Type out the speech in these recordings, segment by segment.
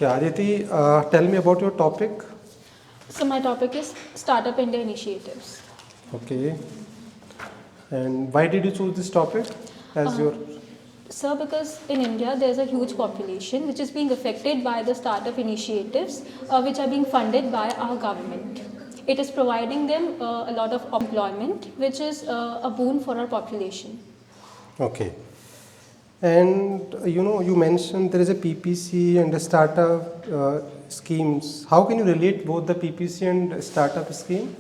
Yeah, Aditi, tell me about your topic. So my topic is Startup India initiatives. Okay. And why did you choose this topic as your? Sir, because in India there's a huge population which is being affected by the startup initiatives which are being funded by our government. It is providing them a lot of employment, which is a boon for our population. Okay. And you mentioned there is a PPC and a startup schemes. How can you relate both the PPC and startup scheme?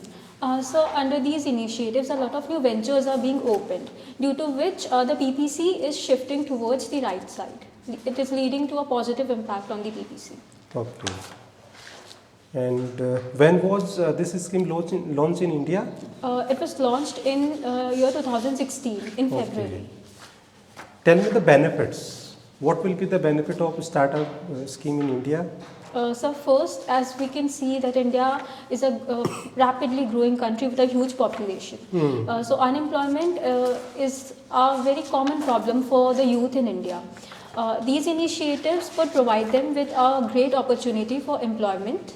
So under these initiatives, a lot of new ventures are being opened, due to which the PPC is shifting towards the right side. It is leading to a positive impact on the PPC. Okay. And when was this scheme launched in India? It was launched in year 2016 in February. Okay. Tell me the benefits. What will be the benefit of startup scheme in India? So first, as we can see that India is a rapidly growing country with a huge population. So unemployment is a very common problem for the youth in India. These initiatives would provide them with a great opportunity for employment.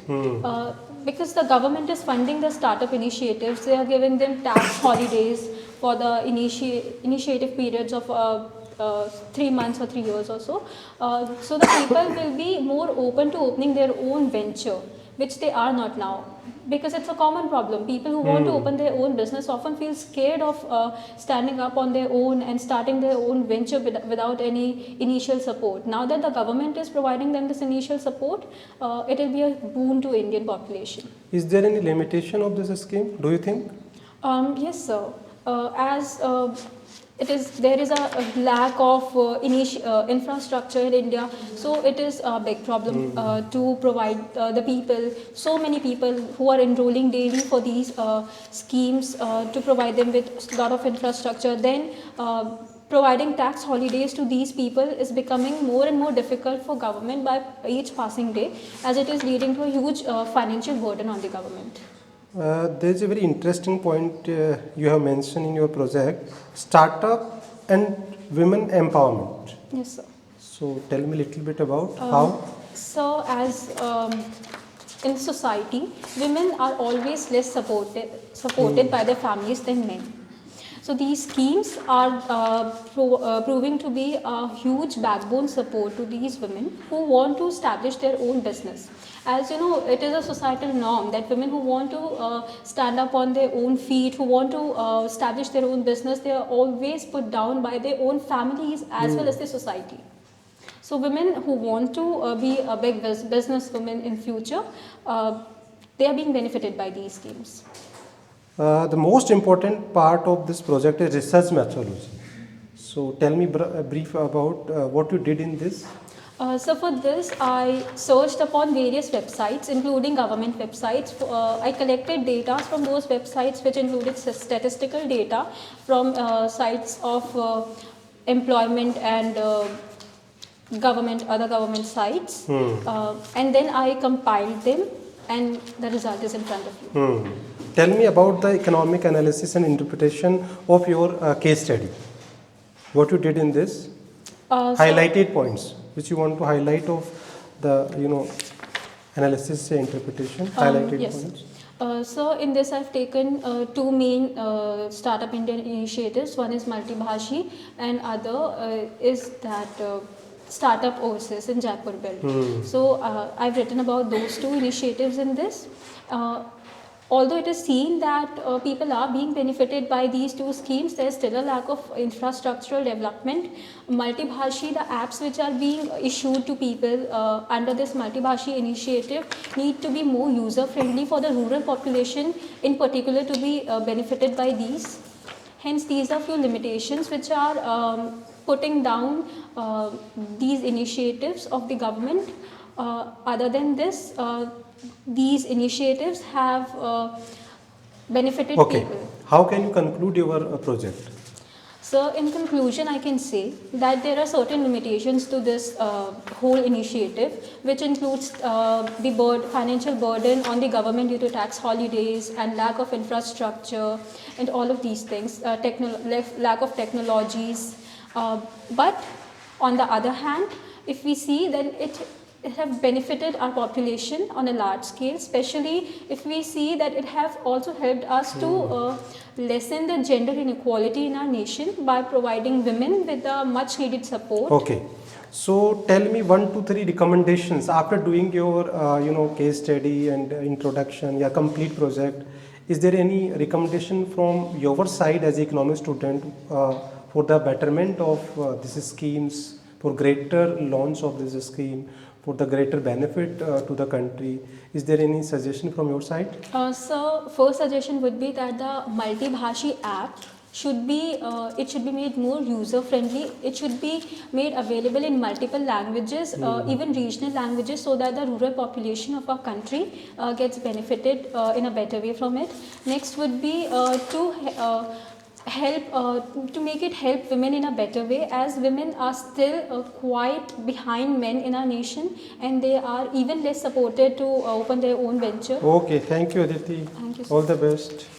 Because the government is funding the startup initiatives, they are giving them tax holidays for the initiative periods of 3 months or 3 years or so. So the people will be more open to opening their own venture, which they are not now. Because it's a common problem. People who want to open their own business often feel scared of standing up on their own and starting their own venture without any initial support. Now that the government is providing them this initial support, it will be a boon to Indian population. Is there any limitation of this scheme, do you think? Yes, sir. There is a lack of infrastructure in India, so it is a big problem to provide the people, so many people who are enrolling daily for these schemes, to provide them with a lot of infrastructure. Then providing tax holidays to these people is becoming more and more difficult for government by each passing day, as it is leading to a huge financial burden on the government. There is a very interesting point you have mentioned in your project, startup and women empowerment. Yes, sir. So tell me a little bit about how. So as in society, women are always less supported by their families than men. So these schemes are proving to be a huge backbone support to these women who want to establish their own business. As you know, it is a societal norm that women who want to stand up on their own feet, who want to establish their own business, they are always put down by their own families as well as the society. So women who want to be a big business women in future, they are being benefited by these schemes. The most important part of this project is research methodology. So tell me a brief about what you did in this. So for this, I searched upon various websites, including government websites. I collected data from those websites, which included statistical data from sites of employment and other government sites, and then I compiled them, and the result is in front of you. Tell me about the economic analysis and interpretation of your case study. What you did in this? Highlighted points which you want to highlight of the analysis and interpretation. Highlighted points. So in this I've taken two main Startup India initiatives. One is Multibhashi and other is that Startup Oasis in Jaipur Bill. So I've written about those two initiatives in this. Although it is seen that people are being benefited by these two schemes, there is still a lack of infrastructural development. Multibhashi, the apps which are being issued to people under this Multibhashi initiative need to be more user friendly for the rural population in particular to be benefited by these. Hence, these are few limitations which are putting down these initiatives of the government. Other than this, these initiatives have benefited people. How can you conclude your project? So in conclusion, I can say that there are certain limitations to this whole initiative, which includes the financial burden on the government due to tax holidays and lack of infrastructure and all of these things, lack of technologies. But on the other hand, if we see, then have benefited our population on a large scale, especially if we see that it have also helped us to lessen the gender inequality in our nation by providing women with the much needed support. Okay. So tell me 1 to 3 recommendations after doing your case study and introduction, your complete project. Is there any recommendation from your side as an economics student for the betterment of these schemes, for greater launch of this scheme, for the greater benefit to the country? Is there any suggestion from your side? So first suggestion would be that the multi-bhashi app should be made more user friendly. It should be made available in multiple languages, even regional languages, so that the rural population of our country gets benefited in a better way from it. Next would be to make it help women in a better way, as women are still quite behind men in our nation, and they are even less supported to open their own venture. Okay, thank you, Aditi. Thank you. All the best.